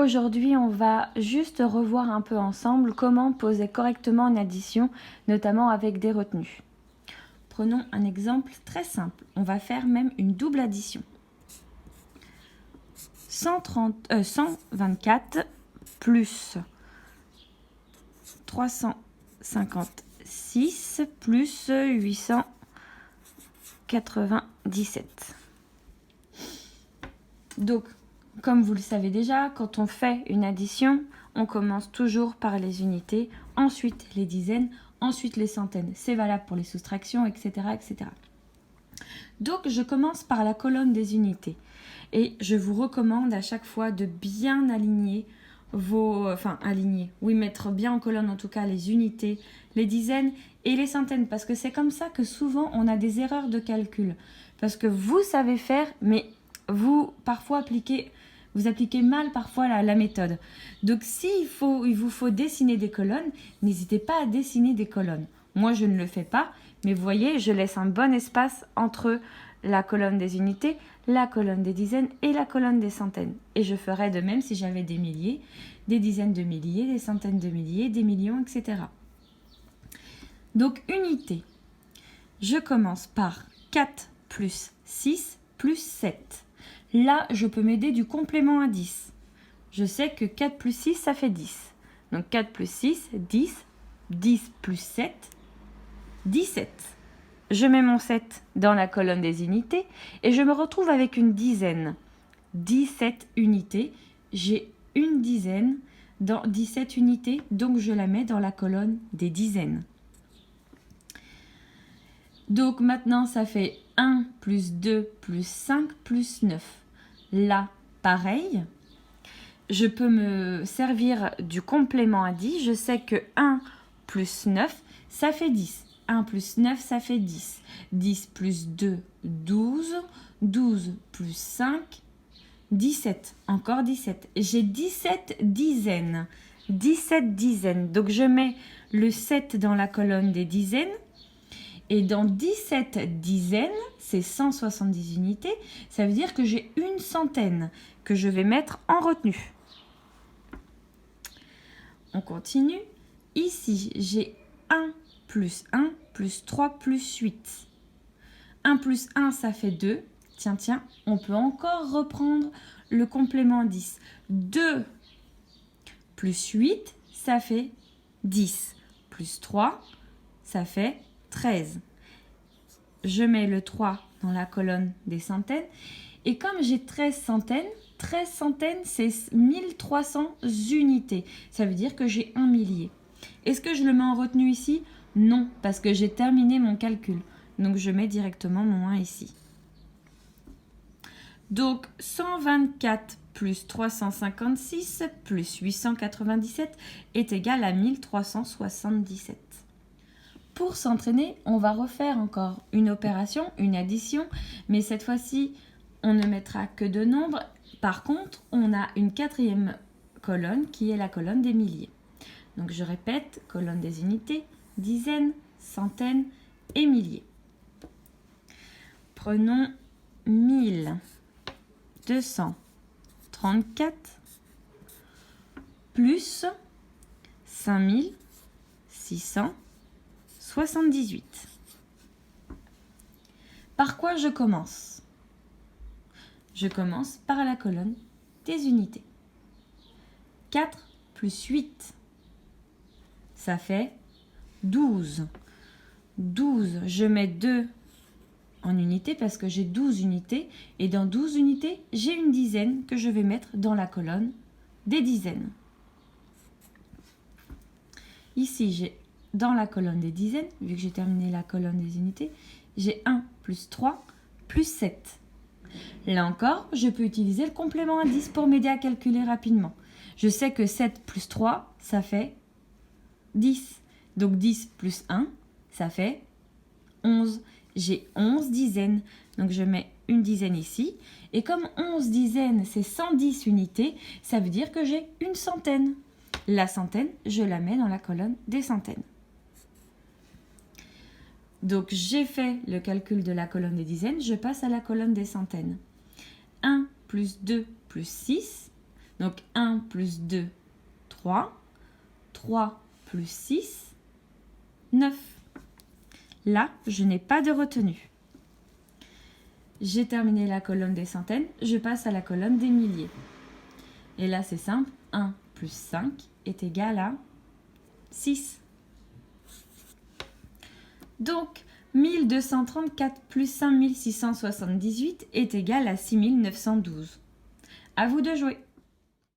aujourd'hui, on va juste revoir un peu ensemble comment poser correctement une addition, notamment avec des retenues. Prenons un exemple très simple. On va faire même une double addition. 124 plus 356 plus 897. Donc, comme vous le savez déjà, quand on fait une addition, on commence toujours par les unités, ensuite les dizaines, ensuite les centaines. C'est valable pour les soustractions, etc., etc. Donc, je commence par la colonne des unités. Et je vous recommande à chaque fois de bien aligner mettre bien en colonne en tout cas les unités, les dizaines et les centaines. Parce que c'est comme ça que souvent on a des erreurs de calcul. Parce que vous savez faire, mais vous appliquez mal parfois la méthode. Donc il vous faut dessiner des colonnes, n'hésitez pas à dessiner des colonnes. Moi je ne le fais pas, mais vous voyez, je laisse un bon espace entre la colonne des unités, la colonne des dizaines et la colonne des centaines. Et je ferais de même si j'avais des milliers, des dizaines de milliers, des centaines de milliers, des millions, etc. Donc unité. Je commence par 4 plus 6 plus 7. Là, je peux m'aider du complément à 10. Je sais que 4 plus 6, ça fait 10. Donc 4 plus 6, 10. 10 plus 7, 17. Je mets mon 7 dans la colonne des unités et je me retrouve avec une dizaine. 17 unités. J'ai une dizaine dans 17 unités, donc je la mets dans la colonne des dizaines. Donc maintenant, ça fait 1 plus 2 plus 5 plus 9. Là, pareil, je peux me servir du complément à 10. Je sais que 1 plus 9, ça fait 10. 1 plus 9, ça fait 10. 10 plus 2, 12. 12 plus 5, 17. Encore 17. J'ai 17 dizaines. 17 dizaines. Donc je mets le 7 dans la colonne des dizaines. Et dans 17 dizaines, c'est 170 unités. Ça veut dire que j'ai une centaine que je vais mettre en retenue. On continue. Ici, j'ai 1 plus 1 plus 3 plus 8. 1 plus 1, ça fait 2. Tiens, on peut encore reprendre le complément 10. 2 plus 8, ça fait 10. Plus 3, ça fait 13. Je mets le 3 dans la colonne des centaines. Et comme j'ai 13 centaines, c'est 1300 unités. Ça veut dire que j'ai un millier. Est-ce que je le mets en retenue ici? Non, parce que j'ai terminé mon calcul. Donc, je mets directement mon 1 ici. Donc, 124 plus 356 plus 897 est égal à 1377. Pour s'entraîner, on va refaire encore une opération, une addition, mais cette fois-ci, on ne mettra que deux nombres. Par contre, on a une quatrième colonne qui est la colonne des milliers. Donc, je répète, colonne des unités, dizaines, centaines et milliers. Prenons 1234 plus 5678. Par quoi je commence? Je commence par la colonne des unités. 4 plus 8, ça fait 12. 12, je mets 2 en unité parce que j'ai 12 unités. Et dans 12 unités, j'ai une dizaine que je vais mettre dans la colonne des dizaines. Ici, j'ai dans la colonne des dizaines, vu que j'ai terminé la colonne des unités, j'ai 1 plus 3 plus 7. Là encore, je peux utiliser le complément à 10 pour m'aider à calculer rapidement. Je sais que 7 plus 3, ça fait 10. Donc 10 plus 1, ça fait 11. J'ai 11 dizaines. Donc je mets une dizaine ici. Et comme 11 dizaines, c'est 110 unités, ça veut dire que j'ai une centaine. La centaine, je la mets dans la colonne des centaines. Donc j'ai fait le calcul de la colonne des dizaines, je passe à la colonne des centaines. 1 plus 2 plus 6, Donc 1 plus 2, 3. 3 plus 6, 9. Là, je n'ai pas de retenue. J'ai terminé la colonne des centaines, je passe à la colonne des milliers. Et là, c'est simple, 1 plus 5 est égal à 6. Donc, 1234 plus 5678 est égal à 6912. À vous de jouer.